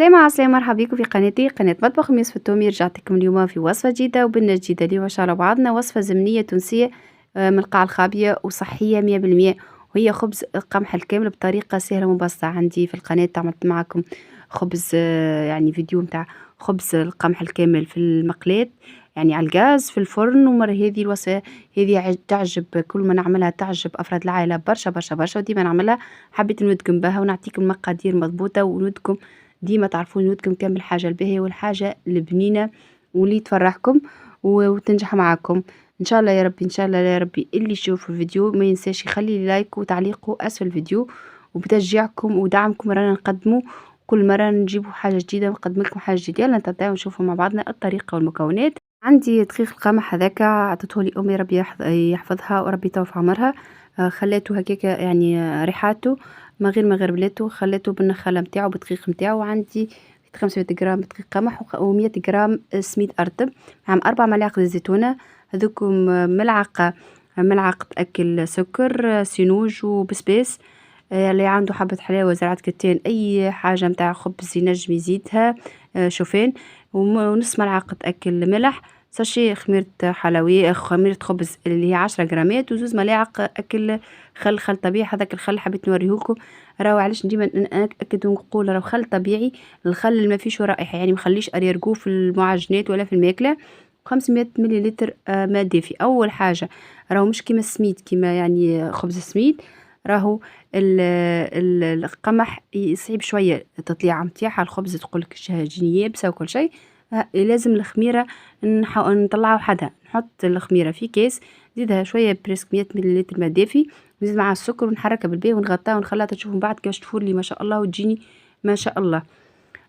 عسلامة مرحبا بكم في قناتي قناة مطبخ يوسف التومي. رجعت لكم اليوم في وصفة جديدة وبنة جديدة. اليوم إن شاء الله بعضنا وصفة زمنية تونسية من القاع الخابية وصحية 100%، وهي خبز القمح الكامل بطريقة سهلة ومبسطة. عندي في القناة عملت معكم خبز يعني فيديو متاع خبز القمح الكامل في المقلاة، يعني على الغاز في الفرن. ومرة هذه الوصفة هذه تعجب كل ما نعملها، تعجب أفراد العائلة برشا برشا برشا، وديما نعملها. حبيت نودكم بها ونعطيكم مقادير مضبوطة ونودكم ديما تعرفون نودكم كامل الحاجة الباهية والحاجة البنينة واللي تفرحكم وتنجح معاكم ان شاء الله يا ربي. ان شاء الله يا ربي اللي يشوف الفيديو ما ينساش يخلي لي لايك وتعليق اسفل الفيديو، وبتشجيعكم ودعمكم رانا نقدموا كل مرة نجيبوا حاجة جديدة ونقدم لكم حاجة جديدة. يلا نتبداو نشوفوا مع بعضنا الطريقة والمكونات. عندي دقيق القمح هذاك عطته لي امي ربي يحفظها وربي يطول في عمرها. خليته هكاك يعني ريحاته ما غير بلاته، خليته بالنخاله نتاعو بالدقيق نتاعو. عندي 500 غرام دقيق قمح و100 غرام سميد ارطب، مع 4 ملاعق زيتونه. هذوكم ملعقه اكل سكر سينوج وبسباس. اللي عنده حبة حلاوة زرعة كتان أي حاجة متاع خبز ينجم يزيدها. شوفان ونص ملعقة أكل ملح، ساشي خميرة حلويات خميرة خبز اللي هي 10 جرامات، وزوز ملاعق أكل خل طبيعي. هذاك الخل حبيت نوريهولكم، راهو علاش ديما نأكد ونقول راهو خل طبيعي، الخل اللي ما فيش رائحة، يعني مخليش أريرجو في المعجنات ولا في الماكلة. 500 مليلتر ماء دافي. أول حاجة راهو مش كيما السميد، كيما يعني خبز السميد، راهو القمح صعيب شويه التطليعه نتاعها. الخبز تقولك جيني يابسه وكل شيء، لازم الخميره نطلعها وحدها. نحط الخميره في كاس، نزيدها شويه بريسك 100 مليلتر ماء دافي، نزيد معها السكر ونحركها بالباهي ونغطيها ونخليها تشوف من بعد كيفاش تفور لي ما شاء الله وتجيني ما شاء الله.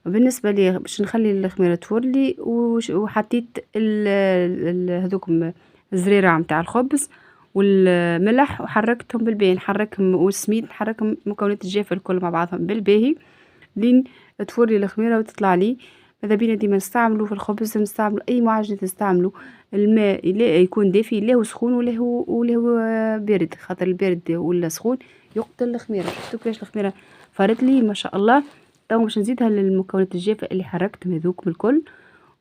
بالنسبه لي باش نخلي الخميره تفور لي وحطيت هذوكم الزريرة متاع الخبز والملح وحركتهم بالباهي، نحركهم والسميد نحركهم مكونات الجافة الكل مع بعضهم بالباهي لين تفور لي الخميرة وتطلع لي. ماذا بينا ديما نستعملوا في الخبز، نستعملوا اي معجن تستعملوا الماء لا يكون دافي لا هو سخون ولا هو بارد، خاطر البارد ولا سخون يقتل الخميرة. شفتوا كيفاش الخميرة فارت لي ما شاء الله. تو باش نزيدها للمكونات الجافة اللي حركتهم هذوك الكل،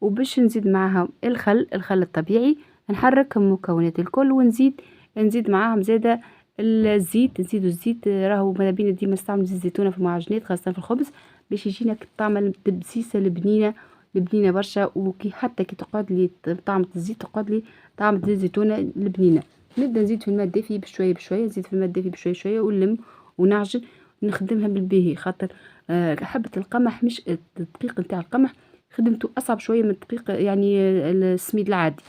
وباش نزيد معاهم الخل الطبيعي، نحرك المكونات الكل نزيد معاهم زادة الزيت. نزيدو الزيت، راهو ماذا بينا ديما نستعملو زيت الزيتونة في المعجنات خاصة في الخبز باش يجينا الطعم الدبسيسة البنينة برشا. وكي حتى كي تقعد لي طعمة الزيت تقعد لي طعمة زيت الزيتونة البنينة. نبدا نزيد في الماء الدافي بشوية بشوية، نزيد في الماء الدافي بشوية شوية ونلم ونعجن نخدمها بالباهي. خاطر حبة القمح مش الدقيق نتاع القمح خدمته أصعب شوية من الدقيق يعني السميد العادي،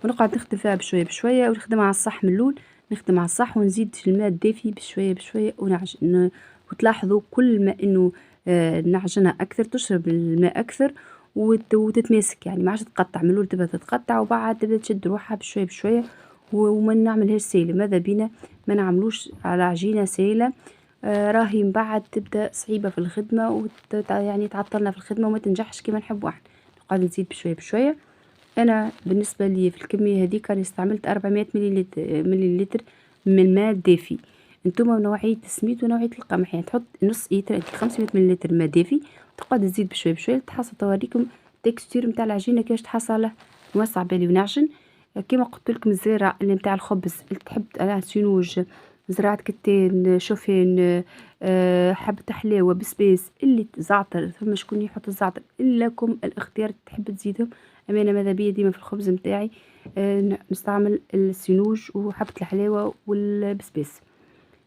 ونقعد نخدم فيها بشوية بشوية ونخدم على الصح من الأول. نخدم على الصح ونزيد في الماء الدافي بشوية بشوية ونعجن. وتلاحظوا كل ما إنه نعجنها أكثر تشرب الماء أكثر وتتماسك، يعني ما عادش تقطع من الأول، تبدا تتقطع وبعد تبدا تشد روحها بشوية بشوية. وما نعملهاش سايلة، ماذا بينا ما نعملوش على عجينة سايلة. راهي من بعد تبدا صعيبة في الخدمة يعني تعطلنا في الخدمة وما تنجحش كما نحبوا احنا. نقعد نزيد بشوية بشوية. انا بالنسبه لي في الكميه هذيك راني استعملت 400 مليلتر من الماء الدافي. انتم نوعيه السميد ونوعيه القمح، يعني تحط نص لتر 500 مليلتر ماء دافي، تقعد تزيد بشويه بشويه تحصل توريكم التكستير نتاع العجينه كيفاش تحصل. نوسع بالي ونعجن كما قلت لكم. الزريعه اللي نتاع الخبز اللي تحب على سينوج، زراعة كتان، شوفان، حبة حلاوة، بسباس، اللي زعتر، ثم شكون يحط الزعتر لكم الاختيار تحب تزيدهم. اما انا ماذا بيا ديما في الخبز نتاعي نستعمل السينوج وحبة الحلاوة والبسباس.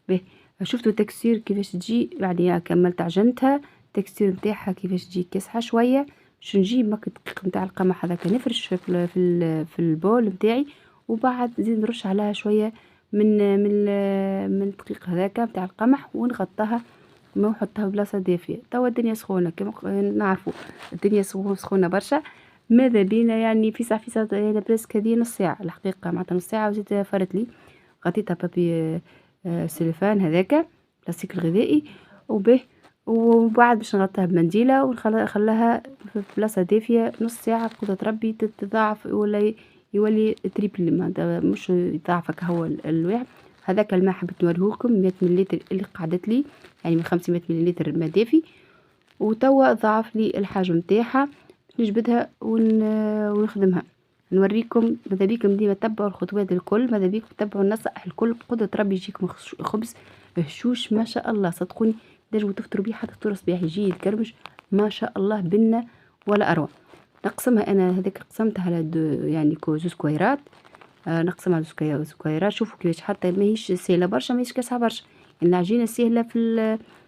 باهي شفتوا التكسير كيفاش تجي بعديها كملت عجنتها. التكسير نتاعها كيفاش تجي كاسحة شوية. باش نجيب ماك الدقيق نتاع القمح هذاك نفرش في البول نتاعي، وبعد نزيد نرش عليها شوية من الدقيق هذاك نتاع القمح ونغطاها ما نحطها بلاصة دافية. توا الدنيا سخونة كما نعرفوا الدنيا سخونة برشا. ماذا بينا يعني في ساعة يعني بريسك هذه نص ساعة الحقيقة، معناتها نص ساعة وزيد فرت لي. غطيتها بابي سيلوفان هذاك بلاستيك الغذائي وبه. وبعد باش نغطيها بمنديلة ونخليها في بلاصة دافية نص ساعة بقدرة ربي تتضاعف ولا يولي تريبل، معناتها مش يضاعفك هو الواحد. هذاك الماء حبيت نوريهولكم 100 مليلتر اللي قعدت لي، يعني من 500 مليلتر ماء دافي وتوا ضاعف لي الحجم نتاعها، نجبدها ونخدمها. نوريكم ماذا بيكم ديما تتبعوا الخطوات الكل، ماذا بيكم تتبعوا النصائح الكل، بقدرة ربي يجيكم خبز هشوش ما شاء الله. صدقوني تنجموا تفطروا بيه حتى فطور صباحي يجي يتكرمش ما شاء الله بنا ولا أروع. نقسمها أنا هذيك قسمتها على يعني زوز كويرات. نقسمها على زوز كويرات. شوفوا كيفاش حتى ماهيش سهلة برشا ماهيش كاسعة برشا. العجينة سهلة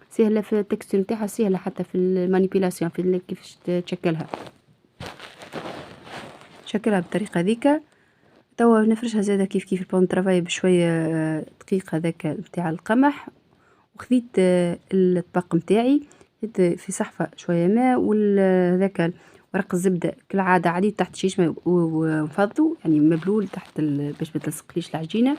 سهلة في التكستير نتاعها، سهلة حتى في المانيبيلاسيون في كيفاش تشكلها بالطريقة ذيك. توا نفرشها زادة كيف البون ترافاي بشوية دقيق هذاك نتاع القمح. وخذيت الطبق نتاعي في صحفة شوية ماء وهذاك ورق الزبدة كالعادة عليه تحت شيش ومفضو يعني مبلول تحت باش ما تلصقليش العجينة.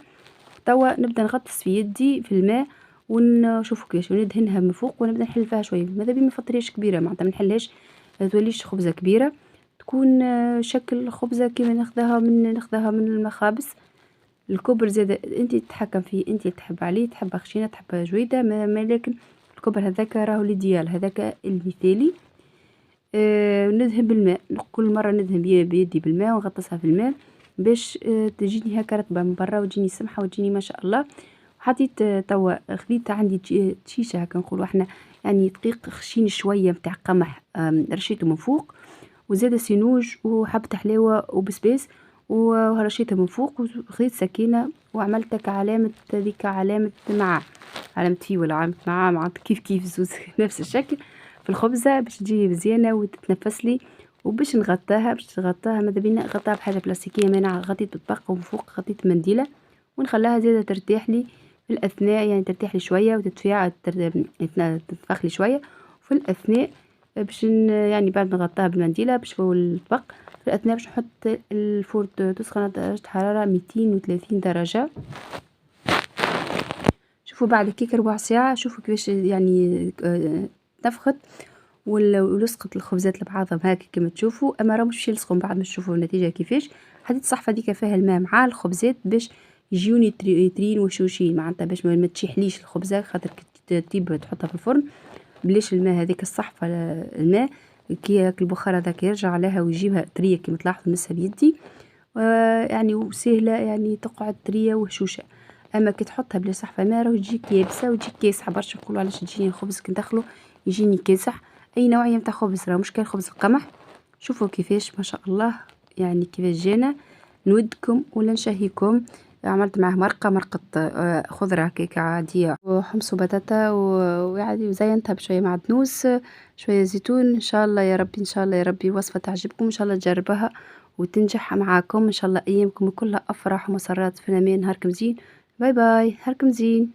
توا نبدا نغطس في يدي في الماء ونشوفوا كيفاش وندهنها من فوق ونبدا نحل فيها شوية. ماذا بيا ما نفطريهاش كبيرة معناتها ما نحلهاش توليش خبزة كبيرة، تكون شكل خبزة كيما ناخذها من المخابز. الكبر زاد انت تتحكم فيه، انت تحب عليه تحب خشينة تحب جويدة ما لكن الكبر هذاك راهو الإديال هذاك المثالي. ندهن بالماء كل مرة ندهن بيدي بالماء ونغطسها في الماء باش تجيني هكا رطبة من برا وتجيني سمحة وتجيني ما شاء الله. حطيت توا خذيت عندي شيشة هكا نقولوا احنا يعني دقيق خشين شوية متاع قمح رشيته من فوق وزاد سينوج وحبة حلاوة وبسباس ورشيتها من فوق وخذيت سكينة وعملتك علامة ذيك علامة مع علامة في ولا علامة مع كيف زوز نفس الشكل في الخبزة باش تجي مزيانة وتتنفس لي. وباش نغطاها ماذا بينا نغطاها بحاجة بلاستيكية مانع. غطيت بالطبق ومن فوق غطيت منديلة ونخليها زيادة ترتاح لي في الأثناء يعني ترتاح لي شوية وتتفاعل تنفخ لي شوية في الأثناء باش يعني بعد ما نغطاها بالمنديلة باش فوق الطبق في الأثناء باش نحط الفور تسخن على درجة حرارة 230 درجة. شوفوا بعد كيك ربع ساعة شوفوا كيفاش يعني نفخت ولصقت الخبزات لبعضهم هاك كما تشوفوا. اما راه مش يلصقوا بعد ما تشوفوا النتيجة كيفاش. حطيت الصحفة ديك فيها الماء مع الخبزات باش يجيوني ترين وشوشين معناتها باش ما تشيحليش الخبزة خاطر تطيب تحطها في الفرن بلاش الماء هذيك الصحفة الماء كي البخار هذاك يرجع عليها ويجيبها طرية كما تلاحظوا نمسها بيدي يعني وسهلة يعني تقعد طرية وهشوشة. اما كي تحطها بلا صحفة ماء راهو تجيك يابسة وتجيك كاسحة برشا. نقولوا علاش تجيني الخبز كي ندخلو يجيني كاسح. اي نوعية متاع خبز راه مش كان خبز القمح. شوفوا كيفاش ما شاء الله يعني كيفاش جانا. نودكم ولا نشهيكم. عملت معاه مرقة خضرة هكاك عادية وحمص وبطاطا وعادي وزينتها بشوية معدنوس شوية زيتون. ان شاء الله يا ربي ان شاء الله يا ربي وصفة تعجبكم ان شاء الله تجربها وتنجح معاكم ان شاء الله. ايامكم كلها افراح ومسرات في الامان. نهاركم زين. باي باي. نهاركم زين.